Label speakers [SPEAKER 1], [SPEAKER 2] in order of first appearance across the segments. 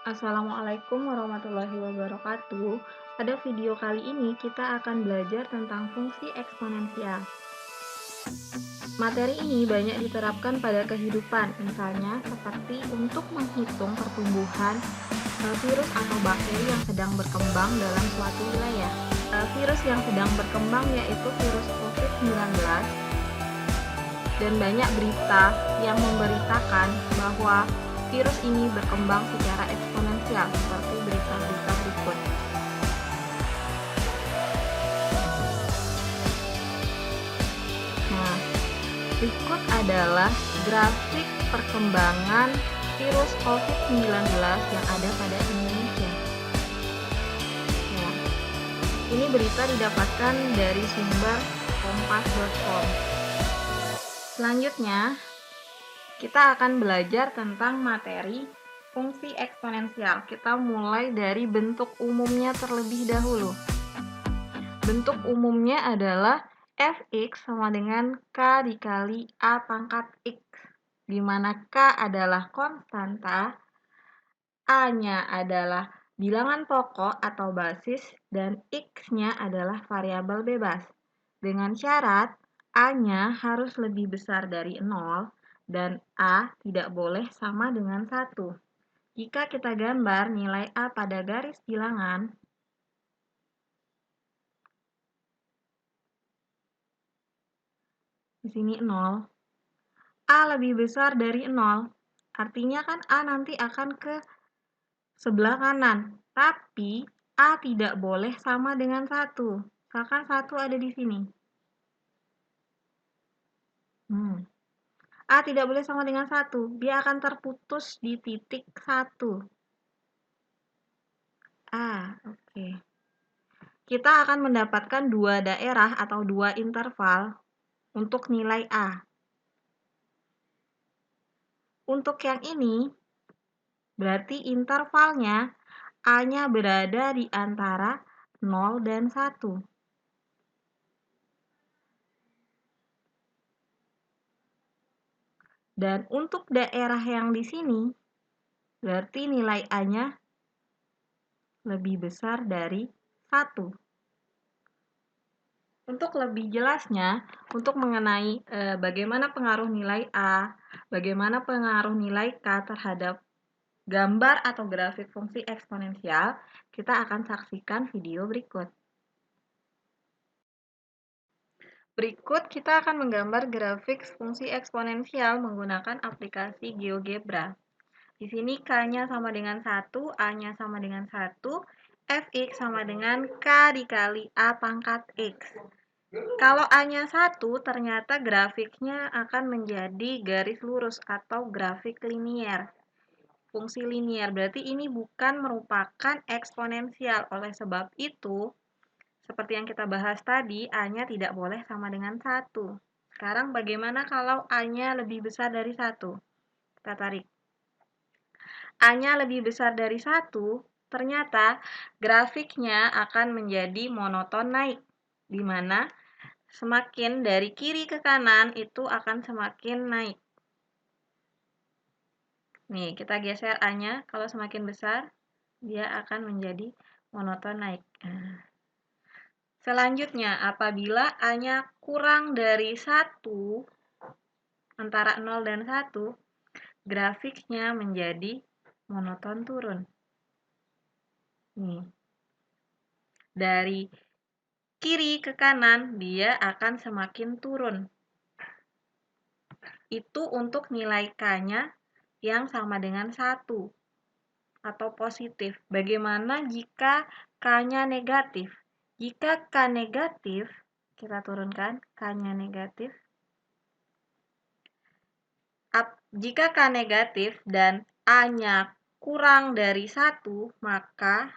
[SPEAKER 1] Assalamualaikum warahmatullahi wabarakatuh. Pada video kali ini kita akan belajar tentang fungsi eksponensial. Materi ini banyak diterapkan pada kehidupan, misalnya seperti untuk menghitung pertumbuhan virus atau bakteri yang sedang berkembang dalam suatu wilayah. Virus yang sedang berkembang yaitu virus COVID-19, dan banyak berita yang memberitakan bahwa virus ini berkembang secara eksponensial seperti berita-berita berikut. Nah, berikut adalah grafik perkembangan virus COVID-19 yang ada pada Indonesia. Ya, ini berita didapatkan dari sumber kompas.com. Selanjutnya, kita akan belajar tentang materi fungsi eksponensial. Kita mulai dari bentuk umumnya terlebih dahulu. Bentuk umumnya adalah fx sama dengan k dikali a pangkat x, di mana k adalah konstanta, a-nya adalah bilangan pokok atau basis, dan x-nya adalah variabel bebas. Dengan syarat a-nya harus lebih besar dari 0 dan a tidak boleh sama dengan 1. Jika kita gambar nilai a pada garis bilangan, di sini 0, a lebih besar dari 0, artinya kan a nanti akan ke sebelah kanan, tapi a tidak boleh sama dengan 1. Misalkan 1 ada di sini. A tidak boleh sama dengan 1, dia akan terputus di titik 1. Oke. Kita akan mendapatkan dua daerah atau dua interval untuk nilai A. Untuk yang ini, berarti intervalnya A-nya berada di antara 0 dan 1. Dan untuk daerah yang di sini, berarti nilai A-nya lebih besar dari 1. Untuk lebih jelasnya, untuk mengenai bagaimana pengaruh nilai A, bagaimana pengaruh nilai K terhadap gambar atau grafik fungsi eksponensial, kita akan saksikan video berikut. Berikut kita akan menggambar grafik fungsi eksponensial menggunakan aplikasi GeoGebra. Di sini K-nya sama dengan 1, A-nya sama dengan 1, Fx sama dengan K dikali A pangkat X. Kalau A-nya 1, ternyata grafiknya akan menjadi garis lurus atau grafik linier. Fungsi linier, berarti ini bukan merupakan eksponensial. Oleh sebab itu, seperti yang kita bahas tadi, A-nya tidak boleh sama dengan 1. Sekarang bagaimana kalau A-nya lebih besar dari 1? Kita tarik. A-nya lebih besar dari 1, ternyata grafiknya akan menjadi monoton naik, di mana semakin dari kiri ke kanan itu akan semakin naik. Nih, kita geser A-nya, kalau semakin besar, dia akan menjadi monoton naik. Selanjutnya, apabila A-nya kurang dari 1, antara 0 dan 1, grafiknya menjadi monoton turun. Nih, dari kiri ke kanan, dia akan semakin turun. Itu untuk nilai K-nya yang sama dengan 1 atau positif. Bagaimana jika K-nya negatif? Jika K negatif, kita turunkan K-nya negatif. Jika K negatif dan A-nya kurang dari 1, maka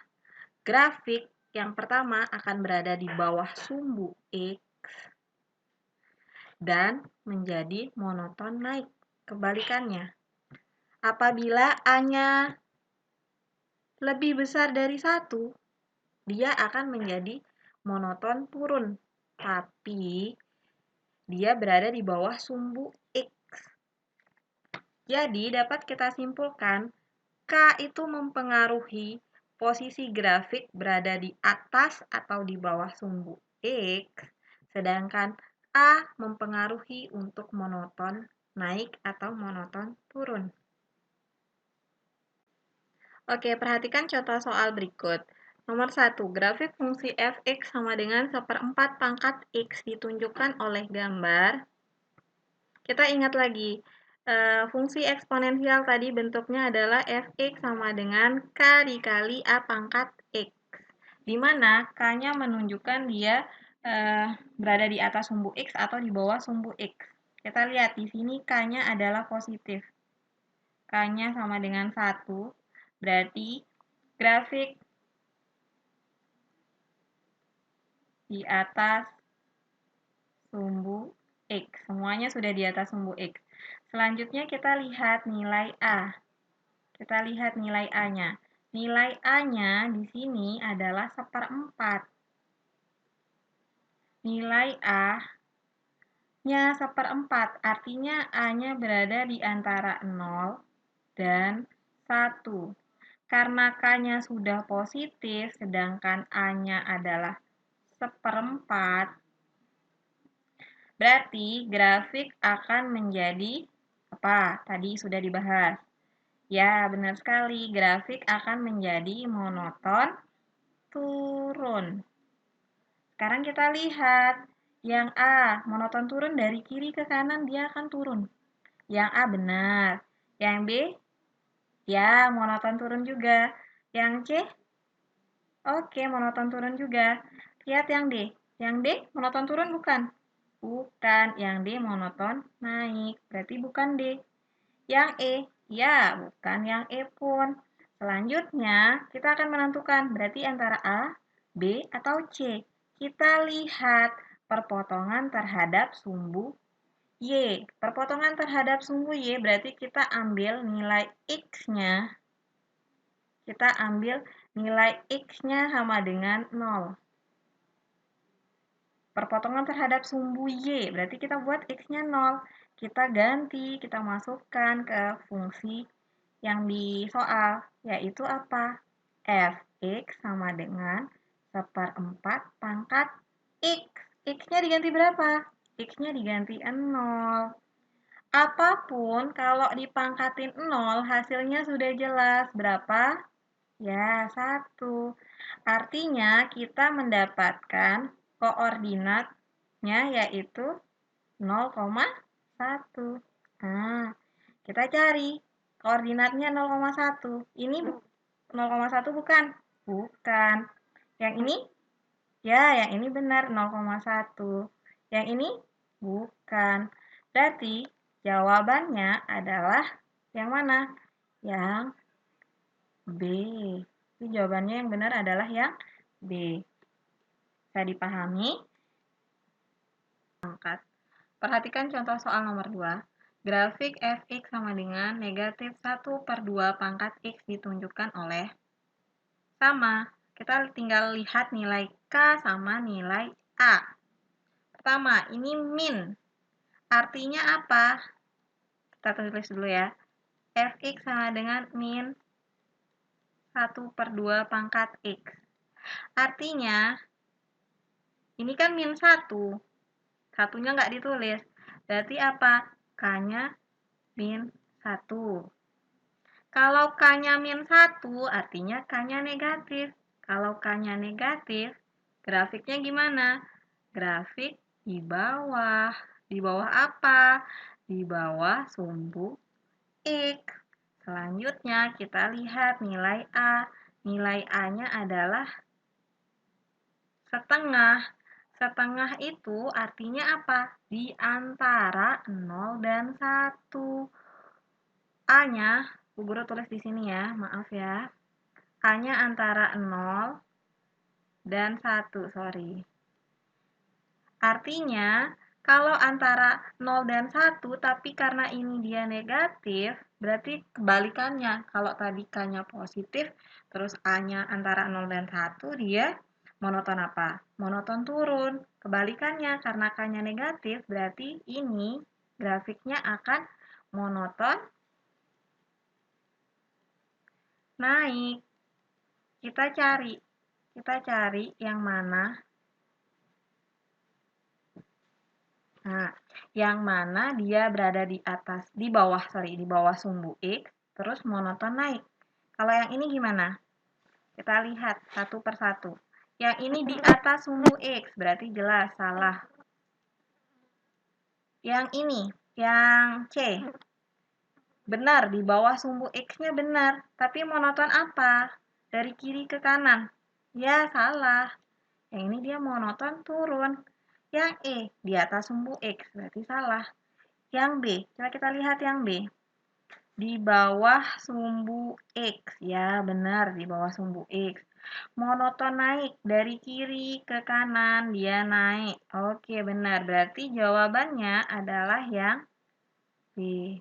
[SPEAKER 1] grafik yang pertama akan berada di bawah sumbu X dan menjadi monoton naik. Kebalikannya, apabila A-nya lebih besar dari 1, dia akan menjadi monoton turun, tapi dia berada di bawah sumbu X. Jadi, dapat kita simpulkan, K itu mempengaruhi posisi grafik berada di atas atau di bawah sumbu X, sedangkan A mempengaruhi untuk monoton naik atau monoton turun. Oke, perhatikan contoh soal berikut. Nomor 1, grafik fungsi f(x) sama dengan 1/4 pangkat x ditunjukkan oleh gambar. Kita ingat lagi, fungsi eksponensial tadi bentuknya adalah f(x) sama dengan k dikali a pangkat x, di mana k-nya menunjukkan dia berada di atas sumbu x atau di bawah sumbu x. Kita lihat di sini k-nya adalah positif. K-nya sama dengan 1, berarti grafik di atas sumbu X. Semuanya sudah di atas sumbu X. Selanjutnya kita lihat nilai A. Kita lihat nilai A-nya. Nilai A-nya di sini adalah 1/4. Nilai A-nya 1/4, artinya A-nya berada di antara 0 dan 1. Karena K-nya sudah positif, sedangkan A-nya adalah 1/4, berarti grafik akan menjadi apa? Tadi sudah dibahas. Ya, benar sekali. Grafik akan menjadi monoton turun. Sekarang kita lihat. Yang A, monoton turun dari kiri ke kanan, dia akan turun. Yang A benar. Yang B, ya, monoton turun juga. Yang C, oke, monoton turun juga. Lihat yang D. Yang D, monoton turun bukan? Bukan. Yang D, monoton naik. Berarti bukan D. Yang E, ya, bukan yang E pun. Selanjutnya, kita akan menentukan berarti antara A, B, atau C. Kita lihat perpotongan terhadap sumbu Y. Perpotongan terhadap sumbu Y berarti kita ambil nilai X-nya. Kita ambil nilai X-nya sama dengan 0. Perpotongan terhadap sumbu Y, berarti kita buat X-nya 0. Kita ganti, kita masukkan ke fungsi yang di soal, yaitu apa? F(x) sama dengan 1/4 pangkat X. X-nya diganti berapa? X-nya diganti 0. Apapun, kalau dipangkatin 0, hasilnya sudah jelas. Berapa? Ya, 1. Artinya, kita mendapatkan koordinatnya yaitu 0,1. Nah, kita cari koordinatnya 0,1. Ini 0,1 bukan? Bukan. Yang ini? Ya, yang ini benar 0,1. Yang ini? Bukan. Berarti jawabannya adalah yang mana? Yang B. Jadi jawabannya yang benar adalah yang B. Bisa dipahami? Perhatikan contoh soal nomor 2. Grafik f(x) sama dengan negatif 1/2 pangkat x ditunjukkan oleh sama. Kita tinggal lihat nilai K sama nilai A. Pertama, ini min. Artinya apa? Kita tulis dulu ya. Fx sama dengan min 1/2 pangkat x. Artinya, ini kan min 1. Satunya nggak ditulis. Berarti apa? K-nya min 1. Kalau K-nya min 1, artinya K-nya negatif. Kalau K-nya negatif, grafiknya gimana? Grafik di bawah. Di bawah apa? Di bawah sumbu X. Selanjutnya, kita lihat nilai A. Nilai A-nya adalah setengah. Setengah itu artinya apa? Di antara 0 dan 1. A-nya, Bu Guru tulis di sini ya, maaf ya. A-nya antara 0 dan 1, sorry. Artinya, kalau antara 0 dan 1, tapi karena ini dia negatif, berarti kebalikannya. Kalau tadi K-nya positif, terus A-nya antara 0 dan 1, dia monoton apa? Monoton turun. Kebalikannya, karena K-nya negatif, berarti ini grafiknya akan monoton naik. Kita cari yang mana. Nah, yang mana dia berada di bawah sumbu X, terus monoton naik. Kalau yang ini gimana? Kita lihat satu persatu. Yang ini di atas sumbu X, berarti jelas salah. Yang ini, yang C. Benar, di bawah sumbu X-nya benar. Tapi monoton apa? Dari kiri ke kanan. Ya, salah. Yang ini dia monoton turun. Yang E, di atas sumbu X, berarti salah. Yang B, coba kita lihat yang B. Di bawah sumbu X. Ya, benar, di bawah sumbu X. Monoton naik dari kiri ke kanan, dia naik. Oke, benar. Berarti jawabannya adalah yang B.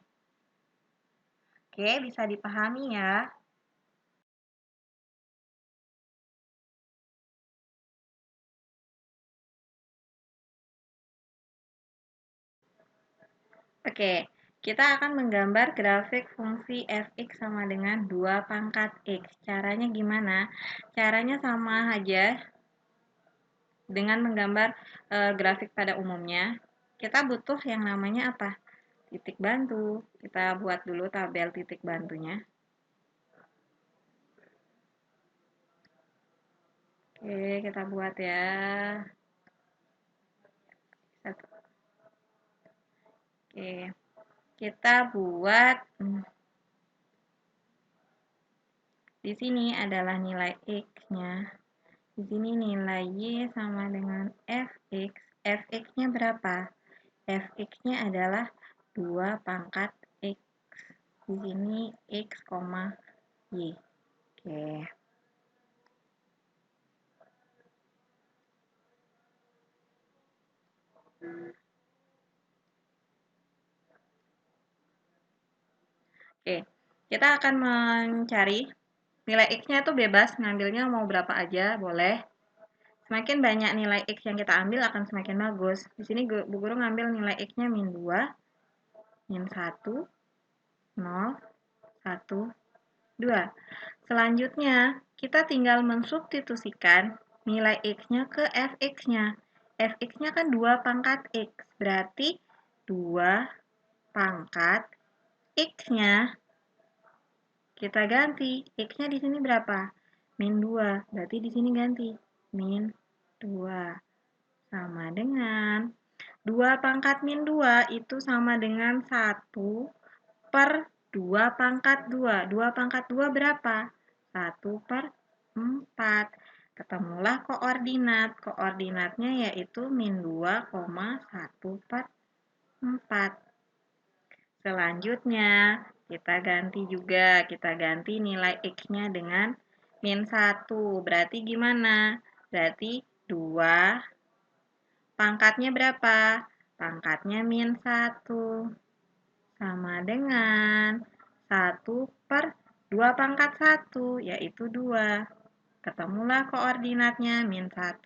[SPEAKER 1] Oke, bisa dipahami ya. Oke, kita akan menggambar grafik fungsi fx sama dengan 2 pangkat x. Caranya gimana? Caranya sama aja dengan menggambar grafik pada umumnya. Kita butuh yang namanya apa? Titik bantu. Kita buat dulu tabel titik bantunya. Oke, kita buat ya. Oke, kita buat di sini adalah nilai x-nya. Di sini nilai y sama dengan fx. Fx-nya berapa? Fx-nya adalah 2 pangkat x. Di sini x, y. Oke. Oke, kita akan mencari nilai x-nya itu bebas, ngambilnya mau berapa aja, boleh. Semakin banyak nilai x yang kita ambil akan semakin bagus. Di sini Bu Guru ngambil nilai x-nya min 2, min 1, 0, 1, 2. Selanjutnya, kita tinggal mensubstitusikan nilai x-nya ke fx-nya. Fx-nya kan 2 pangkat x, berarti 2 pangkat x-nya kita ganti. X-nya di sini berapa? Min 2, berarti di sini ganti. Min 2 sama dengan 2 pangkat min 2 itu sama dengan 1 per 2 pangkat 2. 2 pangkat 2 berapa? 1 per 4. Ketemulah koordinat. Koordinatnya yaitu min 2,1 per 4. Selanjutnya, kita ganti juga. Kita ganti nilai x-nya dengan min 1. Berarti gimana? Berarti 2 pangkatnya berapa? Pangkatnya min 1. Sama dengan 1 per 2 pangkat 1, yaitu 2. Ketemulah koordinatnya min 1,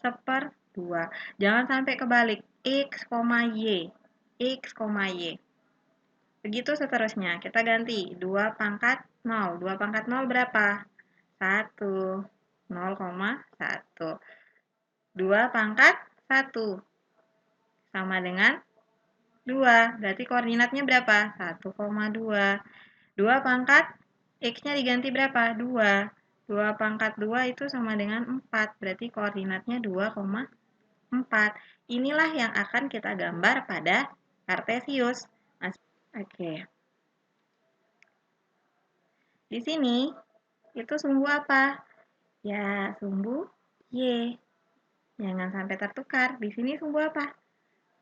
[SPEAKER 1] seper 2. Jangan sampai kebalik. X, Y. X, Y. Begitu seterusnya. Kita ganti 2 pangkat 0. 2 pangkat 0 berapa? 1. 0,1. 2 pangkat 1. Sama dengan 2. Berarti koordinatnya berapa? 1,2. 2 pangkat x-nya diganti berapa? 2. 2 pangkat 2 itu sama dengan 4. Berarti koordinatnya 2,4. Inilah yang akan kita gambar pada kartesius. Oke. Di sini itu sumbu apa? Ya, sumbu Y. Jangan sampai tertukar. Di sini sumbu apa?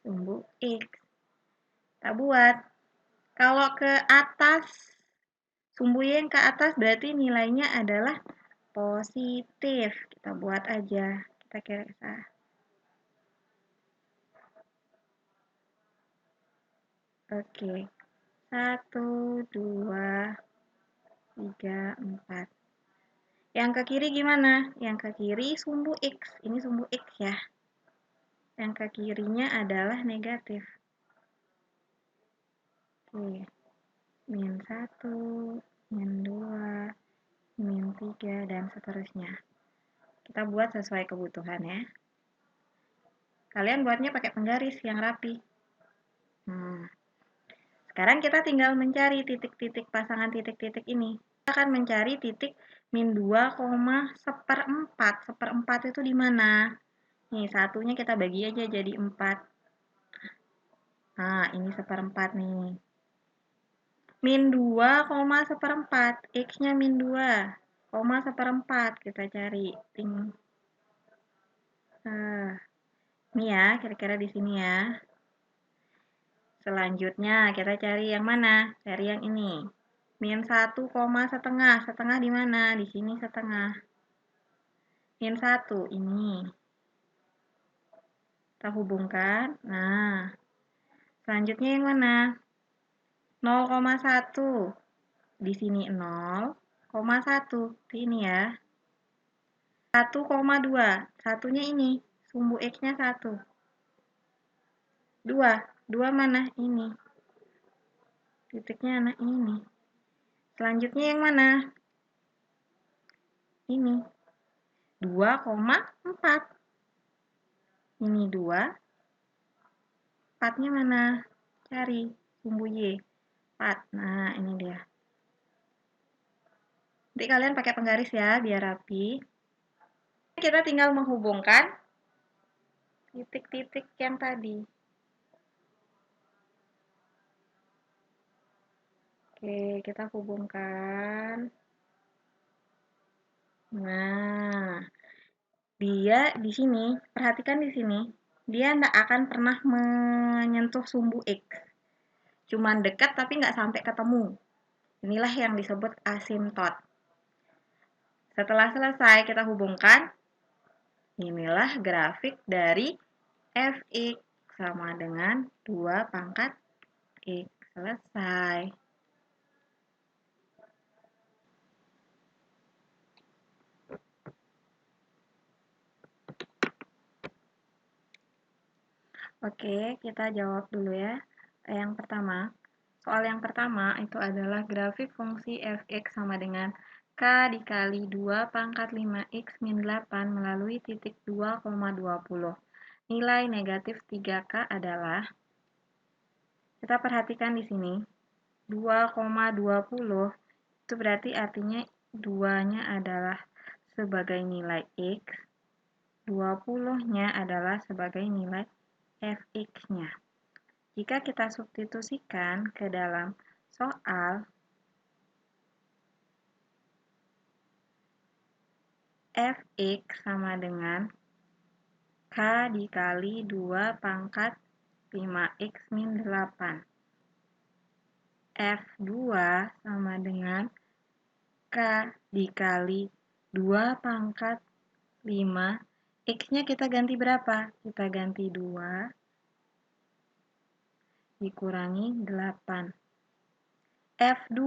[SPEAKER 1] Sumbu X. Kita buat. Kalau ke atas, sumbu Y yang ke atas berarti nilainya adalah positif. Kita buat aja. Kita kira. Oke. 1, 2, 3, 4. Yang ke kiri gimana? Yang ke kiri sumbu X. Ini sumbu X ya. Yang ke kirinya adalah negatif. Oke. Min 1, min 2, 3, dan seterusnya. Kita buat sesuai kebutuhan ya. Kalian buatnya pakai penggaris yang rapi. Sekarang kita tinggal mencari titik-titik pasangan titik-titik ini. Kita akan mencari titik min 2, seperempat. Seperempat itu di mana? Nih, satunya kita bagi aja jadi 4. Nah, ini seperempat nih. Min 2, seperempat. X-nya min 2, seperempat. Kita cari. Ini ya, kira-kira di sini ya. Selanjutnya, kita cari yang mana? Cari yang ini. Min 1, setengah. Setengah di mana? Di sini setengah. Min 1, ini. Kita hubungkan. Nah, selanjutnya yang mana? 0,1. Di sini 0,1. Ini ya. 1,2. Satunya ini. Sumbu X-nya 1. 2. 2 mana? Ini. Titiknya anak ini. Selanjutnya yang mana? Ini. 2,4. Ini 2. 4-nya mana? Cari. Sumbu Y. 4. Nah, ini dia. Nanti kalian pakai penggaris ya, biar rapi. Kita tinggal menghubungkan titik-titik yang tadi. Oke, kita hubungkan. Nah, dia di sini, perhatikan di sini, dia tidak akan pernah menyentuh sumbu X. Cuman dekat tapi nggak sampai ketemu. Inilah yang disebut asimtot. Setelah selesai kita hubungkan, inilah grafik dari fx sama dengan 2 pangkat x. Selesai. Oke, kita jawab dulu ya. Yang pertama, soal yang pertama itu adalah grafik fungsi fx sama dengan k dikali 2 pangkat 5x min 8 melalui titik 2,20. Nilai negatif 3k adalah, kita perhatikan di sini, 2,20 itu berarti artinya 2-nya adalah sebagai nilai x, 20-nya adalah sebagai nilai fx-nya. Jika kita substitusikan ke dalam soal, fx sama dengan k dikali 2 pangkat 5x min 8. F2 sama dengan k dikali 2 pangkat 5. X-nya kita ganti berapa? Kita ganti 2 dikurangi 8. F2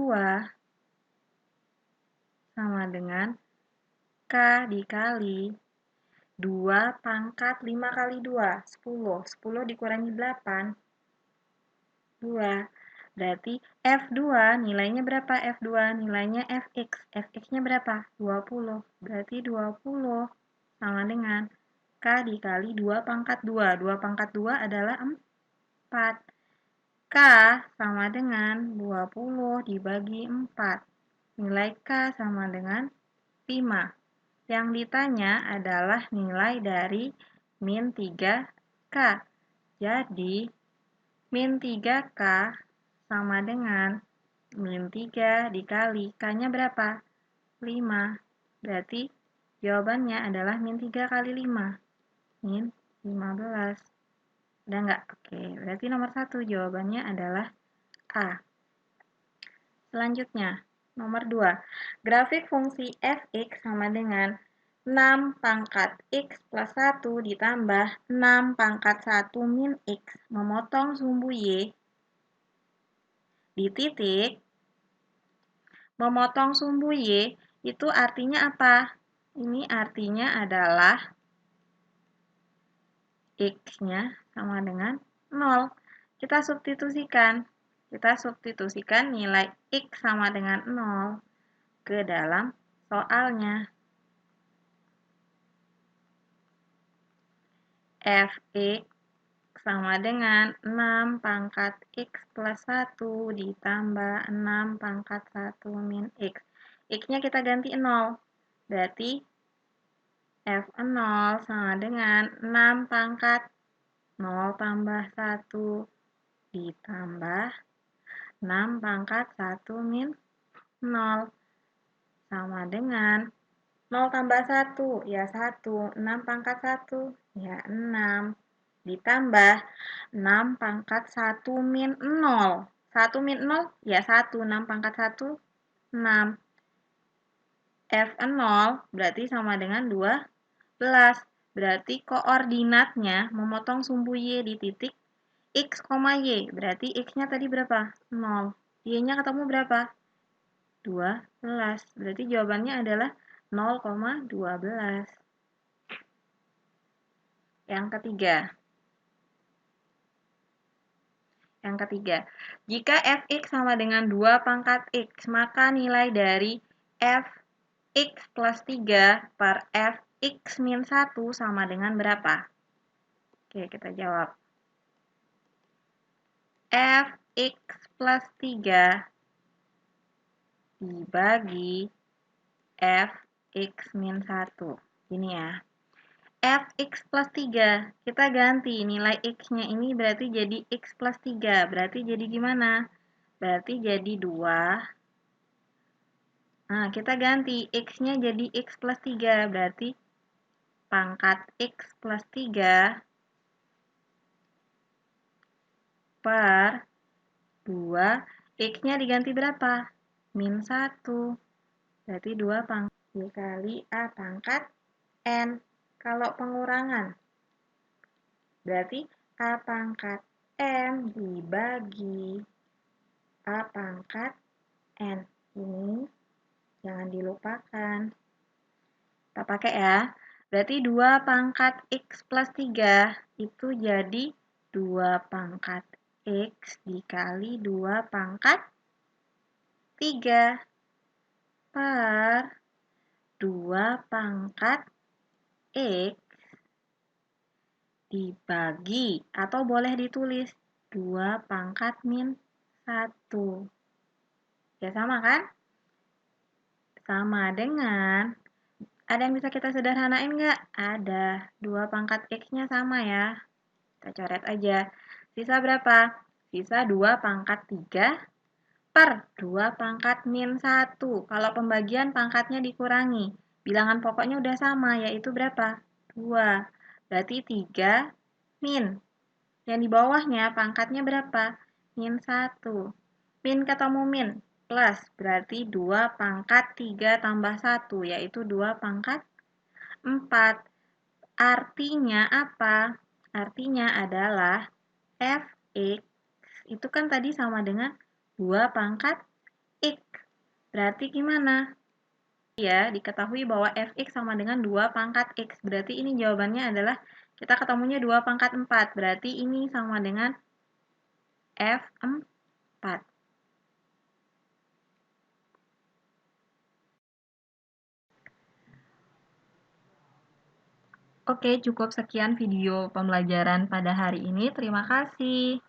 [SPEAKER 1] sama dengan k dikali 2 pangkat 5 kali 2, 10. 10 dikurangi 8, 2. Berarti F2 nilainya berapa? F2 nilainya Fx. Fx-nya berapa? 20. Berarti 20 sama dengan K dikali 2 pangkat 2. 2 pangkat 2 adalah 4. K sama dengan 20 dibagi 4. Nilai K sama dengan 5. Yang ditanya adalah nilai dari min 3K. Jadi, min 3K sama dengan min 3 dikali K-nya berapa? 5. Berarti jawabannya adalah min 3 kali 5. Min 15. Ada nggak? Oke, berarti nomor 1 jawabannya adalah A. Selanjutnya, nomor 2. Grafik fungsi fx sama dengan 6 pangkat x plus 1 ditambah 6 pangkat 1 min x memotong sumbu y di titik. Memotong sumbu y itu artinya apa? Ini artinya adalah x-nya sama dengan 0. Kita substitusikan. Kita substitusikan nilai x sama dengan 0 ke dalam soalnya. Fx sama dengan 6 pangkat X plus 1 ditambah 6 pangkat 1 min X. X-nya kita ganti 0. Berarti F0 sama dengan 6 pangkat 0 tambah 1 ditambah 6 pangkat 1 min 0 sama dengan 0 tambah 1, ya 1. 6 pangkat 1, ya 6. Ditambah 6 pangkat 1 min 0. 1 min 0, ya 1. 6 pangkat 1, 6. F0 berarti sama dengan 12. Berarti koordinatnya memotong sumbu Y di titik X, Y. Berarti X-nya tadi berapa? 0. Y-nya ketemu berapa? 12. Berarti jawabannya adalah 0,12. Yang ketiga, jika Fx sama dengan 2 pangkat X, maka nilai dari Fx plus 3 per Fx min 1 sama dengan berapa? Oke, kita jawab. Fx plus 3 dibagi Fx min 1. Gini ya. Fx plus 3, kita ganti nilai x-nya ini berarti jadi x plus 3. Berarti jadi gimana? Berarti jadi 2. Nah, kita ganti x-nya jadi x plus 3. Berarti pangkat x plus 3 per 2. X-nya diganti berapa? Min 1. Berarti 2 pangkat dikali A pangkat N. Kalau pengurangan, berarti A pangkat N dibagi A pangkat N. Ini jangan dilupakan. Kita pakai ya. Berarti 2 pangkat X plus 3 itu jadi 2 pangkat X dikali 2 pangkat 3 per 2 pangkat X dibagi, atau boleh ditulis 2 pangkat min 1. Ya sama kan? Sama dengan, ada yang bisa kita sederhanain nggak? Ada. 2 pangkat X-nya sama ya. Kita coret aja. Sisa berapa? Sisa 2 pangkat 3 per 2 pangkat min 1. Kalau pembagian pangkatnya dikurangi. Bilangan pokoknya udah sama, yaitu berapa? 2. Berarti 3 min. Yang di bawahnya pangkatnya berapa? Min 1. Min ketemu min. Plus, berarti 2 pangkat 3 tambah 1, yaitu 2 pangkat 4. Artinya apa? Artinya adalah Fx itu kan tadi sama dengan 2 pangkat X. Berarti gimana? Ya, diketahui bahwa Fx sama dengan 2 pangkat X. Berarti ini jawabannya adalah kita ketemunya 2 pangkat 4. Berarti ini sama dengan F4. Oke, cukup sekian video pembelajaran pada hari ini. Terima kasih.